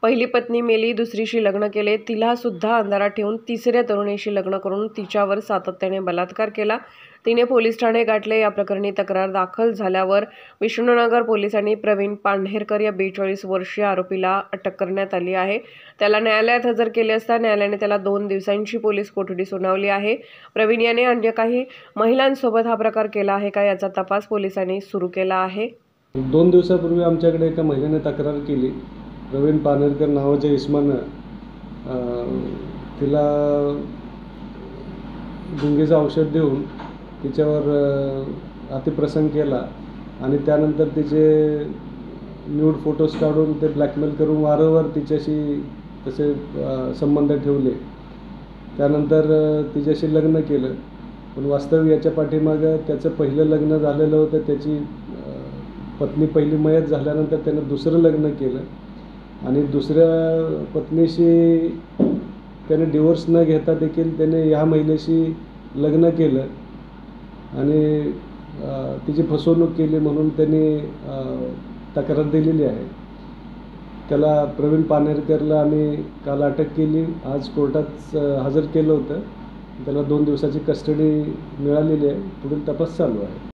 पहिली पत्नी मेली, दुसरीशी लग्न केले, तिला सुद्धा अंधारात ठेवून तिसऱ्या तरुणीशी लग्न करून तिच्यावर सातत्याने बलात्कार केला. तिने पोलीस ठाणे गाठले. या प्रकरणी तक्रार दाखल झाल्यावर विष्णुनगर पोलिसांनी प्रवीण पांढरेकर या 42 वर्षीय आरोपीला अटक करण्यात आली आहे. त्याला न्यायालयात हजर केले असता न्यायालयाने त्याला 2 दिवसांची पोलीस कोठडी सुनावली आहे. प्रवीण याने अन्य काही महिलांसोबत हा प्रकार केला आहे का याचा तपास पोलिसांनी सुरू केला आहे. 2 दिवसापूर्वी आमच्याकडे एका महिलेने तक्रार केली. प्रवीण पानेरकर नावाच्या इसमानं तिला गुंगीचं औषध देऊन तिच्यावर अतिप्रसंग केला आणि त्यानंतर तिचे न्यूड फोटोज काढून ते ब्लॅकमेल करून वारंवार तिच्याशी तसे संबंध ठेवले. त्यानंतर तिच्याशी लग्न केलं. पण वास्तविक याच्या पाठीमागं त्याचं पहिलं लग्न झालेलं होतं. त्याची पत्नी पहिली मयत झाल्यानंतर त्यानं दुसरं लग्न केलं आणि दुसऱ्या पत्नीशी त्याने डिवोर्स न घेता देखील त्याने ह्या महिलेशी लग्न केलं आणि तिची फसवणूक केली म्हणून त्यांनी तक्रार दिलेली आहे. त्याला प्रवीण पानेरकरला आम्ही काल अटक केली. आज कोर्टात हजर केलं होतं. त्याला 2 दिवसाची कस्टडी मिळालेली आहे. पुढील तपास चालू आहे.